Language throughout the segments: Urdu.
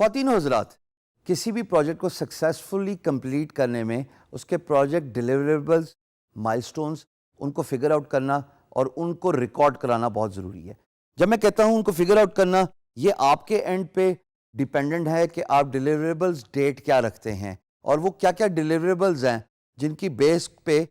خواتین و حضرات، کسی بھی پروجیکٹ کو سکسیسفلی کمپلیٹ کرنے میں اس کے پروجیکٹ ڈیلیوریبلز، مائلسٹونز، ان کو فگر آؤٹ کرنا اور ان کو ریکارڈ کرانا بہت ضروری ہے۔ جب میں کہتا ہوں ان کو فگر آؤٹ کرنا، یہ آپ کے اینڈ پہ ڈیپینڈنٹ ہے کہ آپ ڈیلیوریبلز ڈیٹ کیا رکھتے ہیں اور وہ کیا کیا ڈیلیوریبلز ہیں جن کی بیس پہ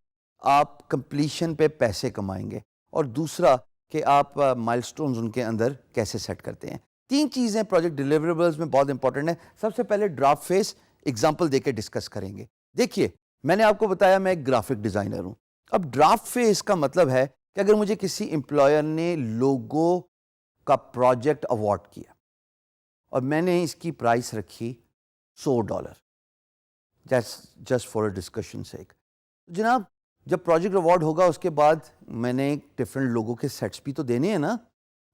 آپ کمپلیشن پہ پیسے کمائیں گے، اور دوسرا کہ آپ مائلسٹونز ان کے اندر کیسے سیٹ کرتے ہیں۔ تین چیزیں پروجیکٹ ڈیلیوریبلز میں بہت امپورٹنٹ ہیں۔ سب سے پہلے ڈرافٹ فیس ایگزامپل دے کے ڈسکس کریں گے۔ دیکھیے، میں نے آپ کو بتایا میں ایک گرافک ڈیزائنر ہوں۔ اب ڈرافٹ فیس کا مطلب ہے کہ اگر مجھے کسی امپلائر نے لوگو کا پروجیکٹ اوارڈ کیا اور میں نے اس کی پرائس رکھی $100، جسٹ فار اے ڈسکشن سیک، جناب جب پروجیکٹ اوارڈ ہوگا اس کے بعد میں نے ڈفرینٹ لوگوں کے سیٹس بھی تو دینے ہیں نا۔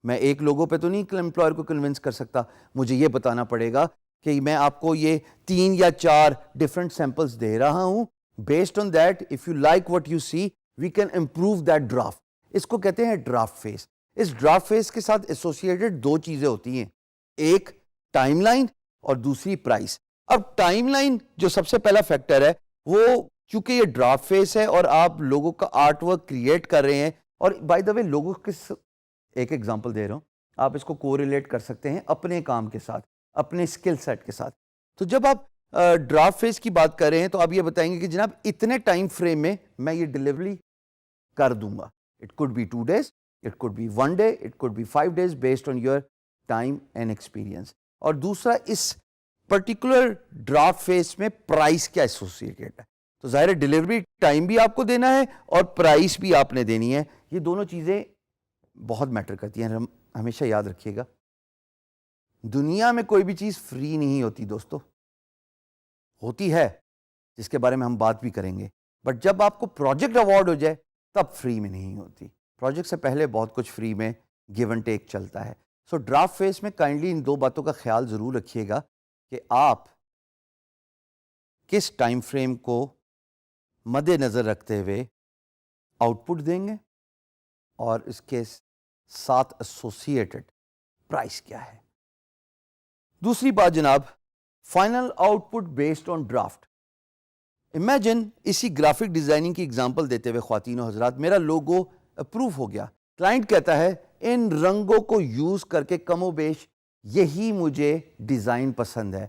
میں ایک لوگو پہ تو نہیں امپلائر کو کنونس کر سکتا، مجھے یہ بتانا پڑے گا کہ میں آپ کو یہ 3 یا 4 ڈفرینٹ سیمپلز دے رہا ہوں۔ Based on that if you like what you see we can improve that draft. اس کو کہتے ہیں ڈرافٹ فیس۔ اس ڈرافٹ فیس کے ساتھ ایسوسیٹڈ 2 چیزیں ہوتی ہیں، ایک ٹائم لائن اور دوسری پرائس۔ اب ٹائم لائن جو سب سے پہلا فیکٹر ہے، وہ چونکہ یہ ڈرافٹ فیس ہے اور آپ لوگوں کا آرٹ ورک کریٹ کر رہے ہیں، اور بائی دا وے لوگوں کے ایک ایگزامپل دے رہا ہوں، آپ اس کو کو ریلیٹ کر سکتے ہیں اپنے کام کے ساتھ، اپنے اسکل سیٹ کے ساتھ۔ تو جب آپ ڈرافٹ فیس کی بات کر رہے ہیں تو آپ یہ بتائیں گے کہ جناب اتنے ٹائم فریم میں میں یہ ڈلیوری کر دوں گا۔ It could be 2 days, it could be 1 day, it could be 5 days based on your time and experience. اور دوسرا، اس پرٹیکولر ڈرافٹ فیس میں پرائس کیا ایسوسیٹڈ ہے، تو ظاہر ہے ڈلیوری ٹائم بھی آپ کو دینا ہے اور پرائس بھی آپ نے دینی ہے۔ یہ دونوں چیزیں بہت میٹر کرتی ہیں، ہمیشہ یاد رکھیے گا۔ دنیا میں کوئی بھی چیز فری نہیں ہوتی دوستو، ہوتی ہے جس کے بارے میں ہم بات بھی کریں گے، بٹ جب آپ کو پروجیکٹ اوارڈ ہو جائے تب فری میں نہیں ہوتی۔ پروجیکٹ سے پہلے بہت کچھ فری میں گیو اینڈ ٹیک چلتا ہے۔ سو ڈرافٹ فیس میں کائنڈلی ان 2 باتوں کا خیال ضرور رکھیے گا کہ آپ کس ٹائم فریم کو مد نظر رکھتے ہوئے آؤٹ پٹ دیں گے اور اس کے ساتھ ایسوسیٹڈ پرائس کیا ہے۔ دوسری بات جناب، final out put based on draft. Imagine اسی گرافک ڈیزائننگ کی ایگزامپل دیتے ہوئے خواتین و حضرات، میرا لوگو اپروو ہو گیا، کلائنٹ کہتا ہے ان رنگوں کو یوز کر کے کم و بیش یہی مجھے ڈیزائن پسند ہے۔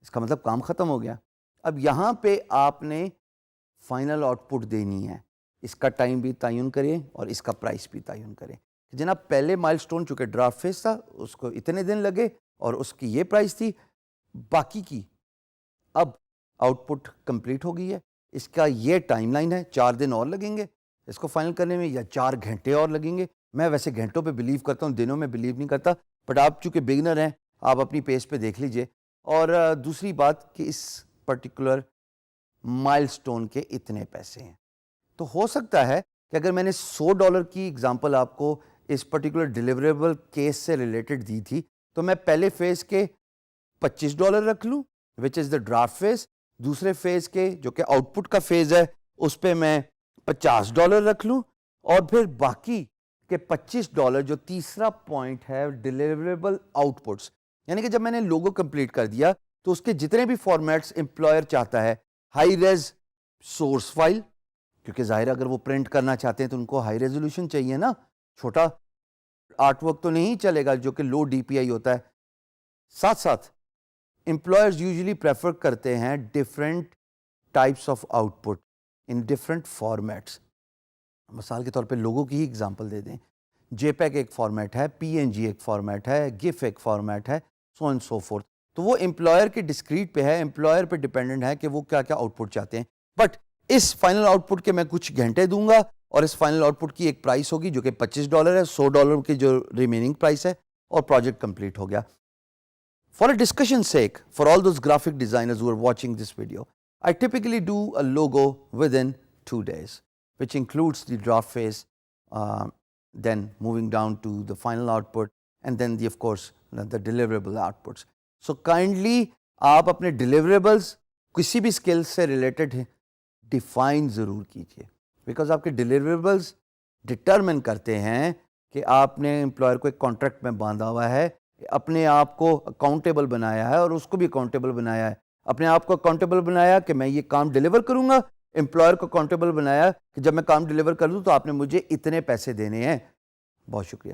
اس کا مطلب کام ختم ہو گیا۔ اب یہاں پہ آپ نے فائنل آؤٹ پٹ دینی ہے، اس کا ٹائم بھی تعین کریں اور اس کا پرائس بھی تعین کریں۔ جناب پہلے مائل سٹون چونکہ ڈرافٹ فیس تھا، اس کو اتنے دن لگے اور اس کی یہ پرائس تھی، باقی کی اب آؤٹ پٹ کمپلیٹ ہو گئی ہے، اس کا یہ ٹائم لائن ہے، 4 دن اور لگیں گے اس کو فائنل کرنے میں، یا 4 گھنٹے اور لگیں گے۔ میں ویسے گھنٹوں پہ بلیو کرتا ہوں، دنوں میں بلیو نہیں کرتا، بٹ آپ چونکہ بگنر ہیں آپ اپنی پیس پہ دیکھ لیجئے۔ اور دوسری بات کہ اس پرٹیکولر مائل سٹون کے اتنے پیسے ہیں، تو ہو سکتا ہے کہ اگر میں نے $100 کی ایگزامپل آپ کو اس پرٹیکولر ڈیلیوریبل کیس سے ریلیٹڈ دی تھی، تو میں پہلے فیز کے $25 رکھ لوں وچ از دا ڈرافٹ فیز، دوسرے فیز کے جو کہ آؤٹ پٹ کا فیز ہے اس پہ میں $50 رکھ لوں، اور پھر باقی کے $25 جو تیسرا پوائنٹ ہے ڈیلیوریبل آؤٹ پٹس، یعنی کہ جب میں نے لوگو کمپلیٹ کر دیا تو اس کے جتنے بھی فارمیٹس امپلائر چاہتا ہے، ہائی ریز سورس فائل، کیونکہ ظاہر اگر وہ پرنٹ کرنا چاہتے ہیں تو ان کو ہائی ریزولوشن چاہیے نا، چھوٹا آرٹ ورک تو نہیں چلے گا جو کہ لو ڈی پی آئی ہوتا ہے۔ ساتھ ساتھ امپلائرز یوزلی پریفر کرتے ہیں different types of out put in different formats. مثال کے طور پہ لوگوں کی ہی اگزامپل دے دیں، جے پیک ایک فارمیٹ ہے، پی این جی ایک فارمیٹ ہے، گف ایک فارمیٹ ہے، سو اینڈ سو فورتھ۔ تو وہ امپلائر کے ڈسکریٹ پہ ہے، امپلائر پہ ڈیپینڈنٹ ہے کہ وہ کیا کیا آؤٹ پٹ چاہتے ہیں۔ بٹ اس فائنل آؤٹ پٹ کے میں کچھ گھنٹے دوں گا اور اس فائنل آؤٹ پٹ کی ایک پرائس ہوگی جو کہ $25 ہے، $100 کی جو ریمیننگ پرائس ہے، اور پروجیکٹ کمپلیٹ ہو گیا۔ For a discussion sake, for all those graphic designers who are watching this video, I typically do a logo within 2 days, which includes the draft phase, then moving down to the final output, and then of course the deliverable outputs. So kindly آپ اپنے deliverables کسی بھی اسکل سے ریلیٹڈ ڈیفائن ضرور کیجیے، بیکاز آپ کے ڈیلیوریبلس ڈٹرمن کرتے ہیں کہ آپ نے امپلائر کو ایک کانٹریکٹ میں باندھا ہوا ہے، اپنے آپ کو اکاؤنٹیبل بنایا ہے اور اس کو بھی اکاؤنٹیبل بنایا ہے. اپنے آپ کو اکاؤنٹیبل بنایا کہ میں یہ کام ڈیلیور کروں گا, امپلائر کو اکاؤنٹیبل بنایا کہ جب میں کام ڈیلیور کر دوں تو آپ نے مجھے اتنے پیسے دینے ہیں. بہت شکریہ.